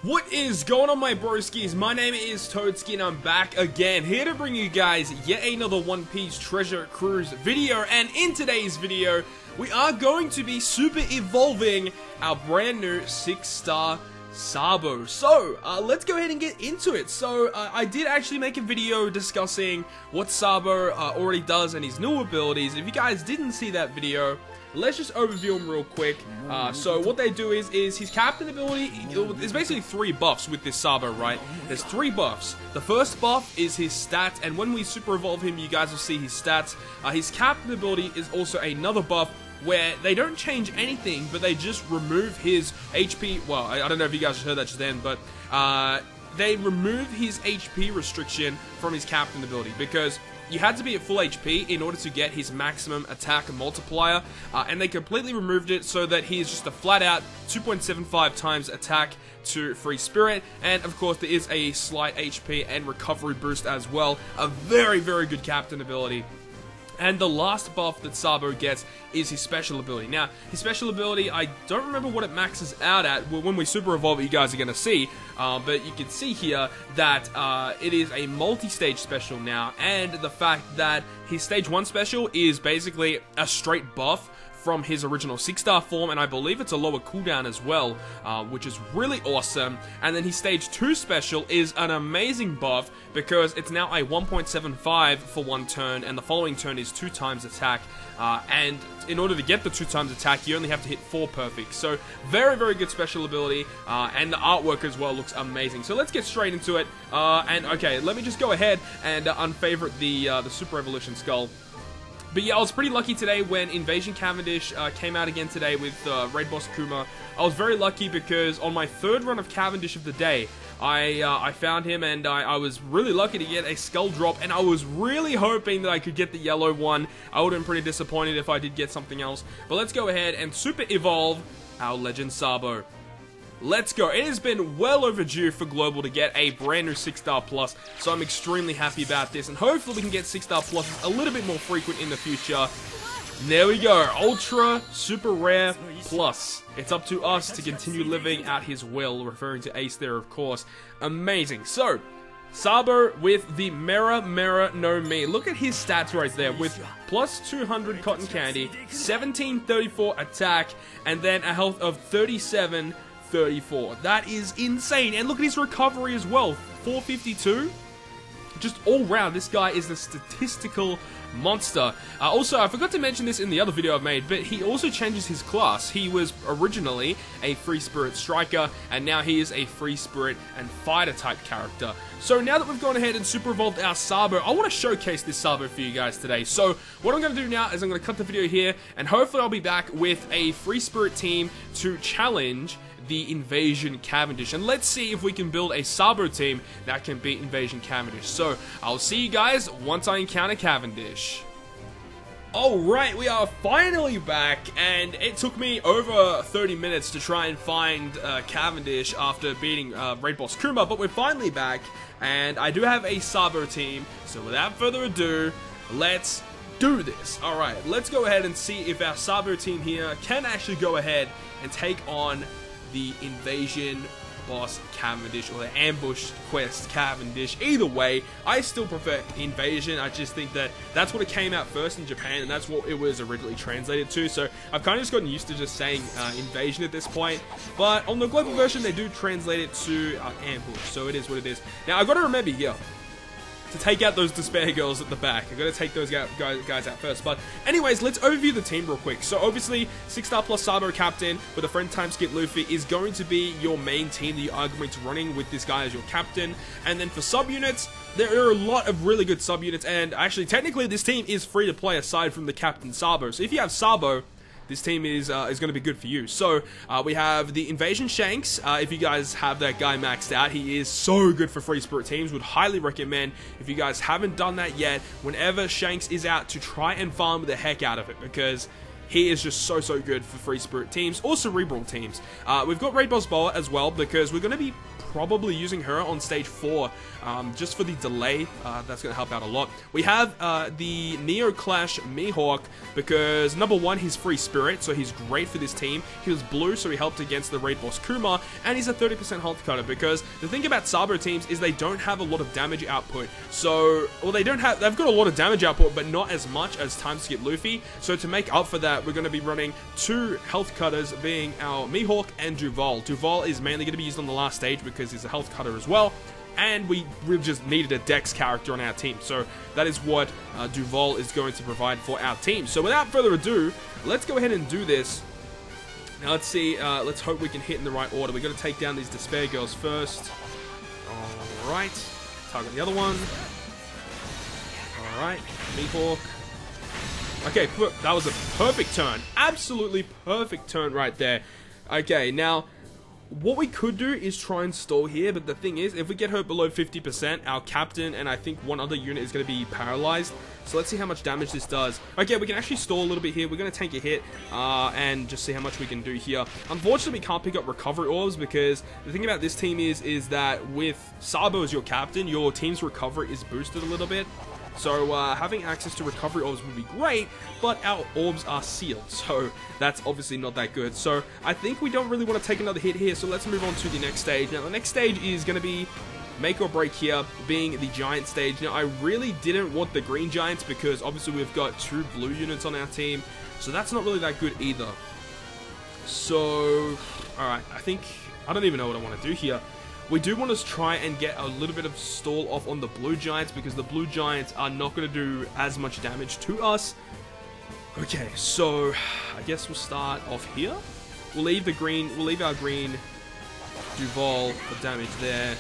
What is going on, my broskiis? My name is Toadski and I'm back again, here to bring you guys yet another One Piece Treasure Cruise video. And in today's video, we are going to be super evolving our brand new 6-star Sabo. So, let's go ahead and get into it. So, I did actually make a video discussing what Sabo already does and his new abilities. If you guys didn't see that video, let's just overview him real quick. So what they do is his captain ability, there's basically 3 buffs with this Sabo, right? There's 3 buffs. The first buff is his stats, and when we super evolve him, you guys will see his stats. His captain ability is also another buff where they don't change anything, but they just remove his HP. Well, I don't know if you guys heard that just then, but they remove his HP restriction from his captain ability, because you had to be at full HP in order to get his maximum attack multiplier, and they completely removed it so that he is just a flat-out 2.75 times attack to free spirit, and of course there is a slight HP and recovery boost as well. A very, very good captain ability. And the last buff that Sabo gets is his special ability. Now, his special ability, I don't remember what it maxes out at. Well, when we super evolve it, you guys are going to see. But you can see here that it is a multi-stage special now. And the fact that his stage 1 special is basically a straight buff from his original 6-star form, and I believe it's a lower cooldown as well, which is really awesome. And then his stage 2 special is an amazing buff because it's now a 1.75 for 1 turn, and the following turn is 2 times attack. And in order to get the 2 times attack, you only have to hit 4 perfect. So very, very good special ability, and the artwork as well looks amazing. So let's get straight into it. And okay, let me just go ahead and unfavorite the Super Evolution Skull. But yeah, I was pretty lucky today when Invasion Cavendish came out again today with Raid Boss Kuma. I was very lucky because on my 3rd run of Cavendish of the day, I found him, and I was really lucky to get a skull drop, and I was really hoping that I could get the yellow one. I would have been pretty disappointed if I did get something else. But let's go ahead and super evolve our Legend Sabo. Let's go. It has been well overdue for Global to get a brand new 6-star plus, so I'm extremely happy about this, and hopefully we can get 6-star pluses a little bit more frequent in the future. There we go. Ultra Super Rare Plus. It's up to us to continue living out his will, referring to Ace there, of course. Amazing. So, Sabo with the Mera no Mi. Look at his stats right there with plus 200 cotton candy, 1734 attack, and then a health of 3734. That is insane. And look at his recovery as well, 452. Just all round, this guy is a statistical monster. Also, I forgot to mention this in the other video I've made, but he also changes his class. He was originally a free spirit striker, and now he is a free spirit and fighter type character. So now that we've gone ahead and super evolved our Sabo, I want to showcase this Sabo for you guys today. So what I'm going to do now is I'm going to cut the video here, and hopefully I'll be back with a free spirit team to challenge the Invasion Cavendish, and let's see if we can build a Sabo team that can beat Invasion Cavendish. So I'll see you guys once I encounter Cavendish. Alright, we are finally back, and it took me over 30 minutes to try and find Cavendish after beating Raid Boss Kuma, but we're finally back, and I do have a Sabo team, so without further ado, let's do this. Alright, let's go ahead and see if our Sabo team here can actually go ahead and take on the Invasion Boss Cavendish, or the Ambush Quest Cavendish. Either way, I still prefer Invasion. I just think that that's what it came out first in Japan, and that's what it was originally translated to. So I've kind of just gotten used to just saying Invasion at this point. But on the global version, they do translate it to Ambush, so it is what it is. Now, I've got to remember here to take out those Despair Girls at the back. I've got to take those guys out first. But anyways, let's overview the team real quick. So obviously, 6-star plus Sabo captain with a friend timeskip Luffy is going to be your main team that you are going to running with this guy as your captain. And then for subunits, there are a lot of really good subunits. And actually, technically, this team is free to play aside from the captain Sabo. So if you have Sabo, this team is going to be good for you. So, we have the Invasion Shanks. If you guys have that guy maxed out, he is so good for free spirit teams. Would highly recommend, if you guys haven't done that yet, whenever Shanks is out, to try and farm the heck out of it, because he is just so good for Free Spirit teams or Cerebral teams. We've got Raid Boss Boa as well, because we're going to be probably using her on stage 4, just for the delay. That's going to help out a lot. We have the Neo Clash Mihawk, because number 1, he's Free Spirit, so he's great for this team. He was blue, so he helped against the Raid Boss Kuma, and he's a 30% health cutter, because the thing about Sabo teams is they don't have a lot of damage output. So, well, they've got a lot of damage output, but not as much as Time Skip Luffy. So to make up for that, we're going to be running 2 health cutters, being our Mihawk and Duval. Duval is mainly going to be used on the last stage because he's a health cutter as well, and we just needed a Dex character on our team, so that is what Duval is going to provide for our team. So without further ado, let's go ahead and do this. Now let's see, let's hope we can hit in the right order. We're going to take down these Despair Girls first. Alright, target the other one. Alright, Mihawk. Okay, that was a perfect turn. Absolutely perfect turn right there. Okay, now what we could do is try and stall here, but the thing is, if we get her below 50%, our captain and I think one other unit is going to be paralyzed. So let's see how much damage this does. Okay, we can actually stall a little bit here. We're going to take a hit and just see how much we can do here. Unfortunately, we can't pick up recovery orbs, because the thing about this team is that with Sabo as your captain, your team's recovery is boosted a little bit. So having access to recovery orbs would be great, but our orbs are sealed, so that's obviously not that good. So I think we don't really want to take another hit here, so let's move on to the next stage. Now the next stage is going to be make or break here, being the giant stage. Now I really didn't want the green giants, because obviously we've got 2 blue units on our team, so that's not really that good either. So, alright, I don't even know what I want to do here. We do want to try and get a little bit of stall off on the blue giants, because the blue giants are not going to do as much damage to us. Okay, so I guess we'll start off here. We'll leave our green Duval for damage there.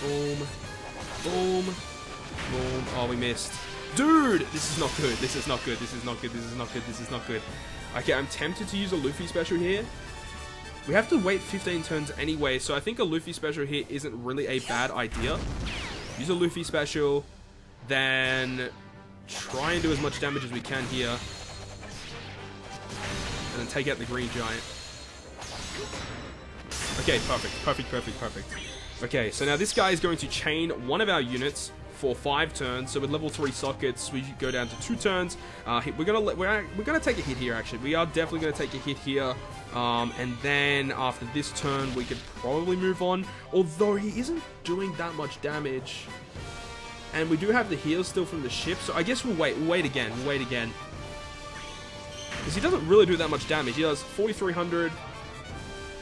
Boom, boom, boom. Oh, we missed. Dude, this is not good. This is not good. This is not good. This is not good. This is not good. Okay, I'm tempted to use a Luffy special here. We have to wait 15 turns anyway, so I think a Luffy special here isn't really a bad idea. Use a Luffy special, then try and do as much damage as we can here. And then take out the green giant. Okay, perfect. Okay, so now this guy is going to chain one of our units for 5 turns. So with level 3 sockets, we go down to 2 turns. We're gonna take a hit here. Actually, we are definitely gonna take a hit here. And then after this turn, we could probably move on. Although he isn't doing that much damage, and we do have the heal still from the ship. So I guess we'll wait. We'll wait again. Because he doesn't really do that much damage. He does 4,300.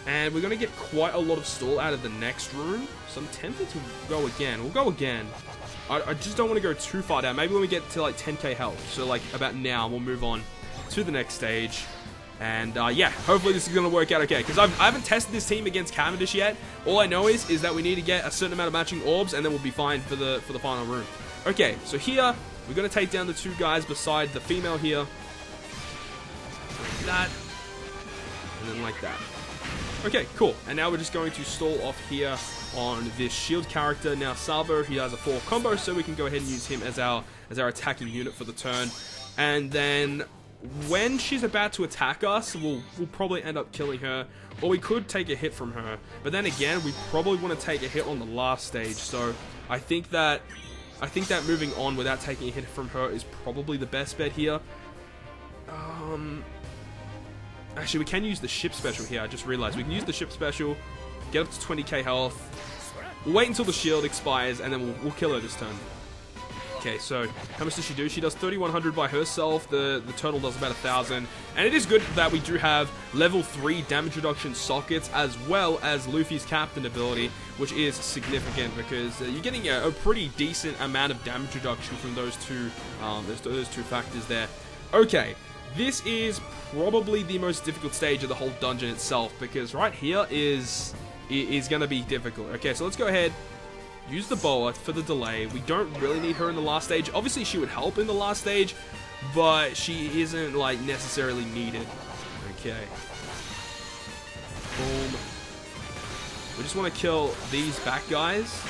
And we're going to get quite a lot of stall out of the next room. So I'm tempted to go again. We'll go again. I just don't want to go too far down. Maybe when we get to like 10k health. So like about now, we'll move on to the next stage. And yeah, hopefully this is going to work out okay. Because I haven't tested this team against Cavendish yet. All I know is that we need to get a certain amount of matching orbs. And then we'll be fine for the final room. Okay, so here, we're going to take down the 2 guys beside the female here. Like that. And then like that. Okay, cool. And now we're just going to stall off here on this shield character. Now Sabo, he has a 4 combo, so we can go ahead and use him as our attacking unit for the turn. And then when she's about to attack us, we'll probably end up killing her, or we could take a hit from her. But then again, we probably want to take a hit on the last stage. So I think that moving on without taking a hit from her is probably the best bet here. Actually, we can use the ship special here. I just realized we can use the ship special, get up to 20k health. We'll wait until the shield expires, and then we'll kill her this turn. Okay, so how much does she do? She does 3,100 by herself. The total does about 1,000. And it is good that we do have level 3 damage reduction sockets, as well as Luffy's captain ability, which is significant because you're getting a pretty decent amount of damage reduction from those two factors there. Okay. This is probably the most difficult stage of the whole dungeon itself, because right here is going to be difficult. Okay, so let's go ahead, use the boa for the delay. We don't really need her in the last stage. Obviously, she would help in the last stage, but she isn't, like, necessarily needed. Okay. Boom. We just want to kill these back guys,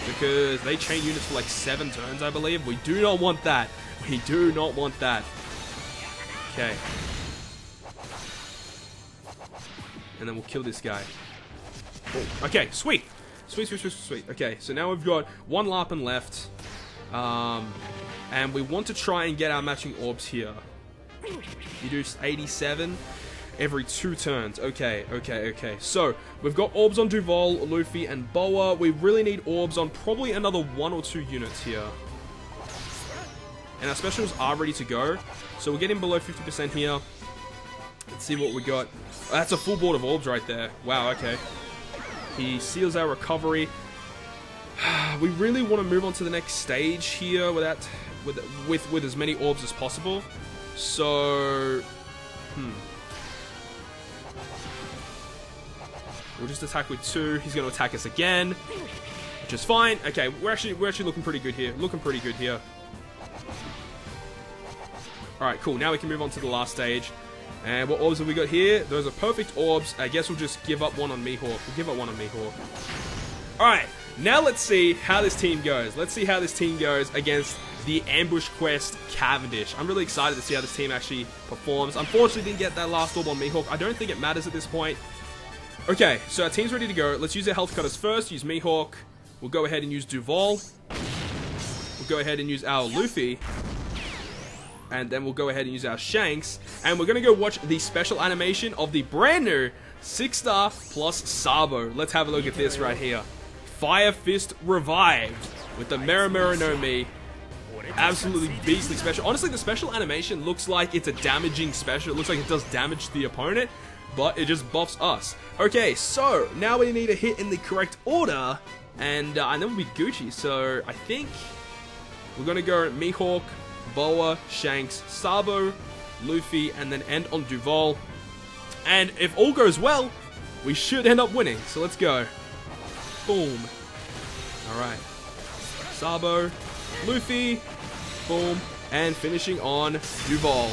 because they chain units for, like, 7 turns, I believe. We do not want that. We do not want that. Okay. And then we'll kill this guy. Oh, okay, sweet. Sweet. Okay, so now we've got one Larpin left. And we want to try and get our matching orbs here. You do 87 every 2 turns. Okay. So, we've got orbs on Duval, Luffy, and Boa. We really need orbs on probably another 1 or 2 units here. And our specials are ready to go. So, we're getting below 50% here. Let's see what we got. Oh, that's a full board of orbs right there. Wow, okay. He seals our recovery. We really want to move on to the next stage here with as many orbs as possible. So, we'll just attack with 2. He's going to attack us again, which is fine. Okay, we're actually looking pretty good here. All right, cool. Now we can move on to the last stage. And what orbs have we got here? Those are perfect orbs. I guess we'll just give up one on Mihawk. We'll give up one on Mihawk. Alright, now let's see how this team goes. Let's see how this team goes against the Ambush Quest Cavendish. I'm really excited to see how this team actually performs. Unfortunately, didn't get that last orb on Mihawk. I don't think it matters at this point. Okay, so our team's ready to go. Let's use our health cutters first. Use Mihawk. We'll go ahead and use Duval. We'll go ahead and use our Luffy. And then we'll go ahead and use our Shanks. And we're going to go watch the special animation of the brand new 6-star plus Sabo. Let's have a look at this right here. Fire Fist revived with the Merimera no Mi. Absolutely beastly special. Honestly, the special animation looks like it's a damaging special. It looks like it does damage to the opponent, but it just buffs us. Okay, so now we need to hit in the correct order, and then we'll be Gucci. So I think we're going to go Mihawk, Boa, Shanks, Sabo, Luffy, and then end on Duval. And if all goes well, we should end up winning. So let's go. Boom. Alright. Sabo, Luffy, boom, and finishing on Duval.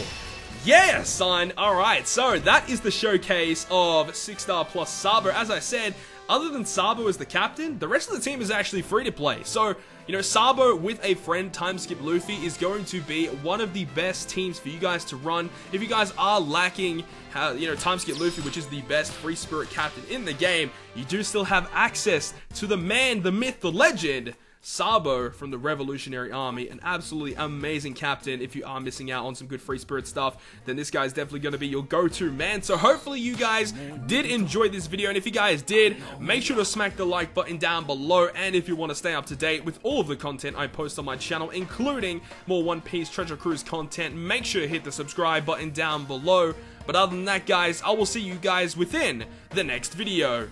Yeah, son! Alright, so that is the showcase of 6-star plus Sabo. As I said, other than Sabo as the captain, the rest of the team is actually free to play. So, you know, Sabo with a friend, Timeskip Luffy, is going to be one of the best teams for you guys to run. If you guys are lacking, you know, Timeskip Luffy, which is the best free spirit captain in the game, you do still have access to the man, the myth, the legend, Sabo from the Revolutionary Army, an absolutely amazing captain. If you are missing out on some good free spirit stuff, then this guy's definitely going to be your go-to man. So hopefully you guys did enjoy this video, and if you guys did, make sure to smack the like button down below. And if you want to stay up to date with all of the content I post on my channel, including more One Piece Treasure Cruise content, make sure to hit the subscribe button down below. But other than that, guys, I will see you guys within the next video.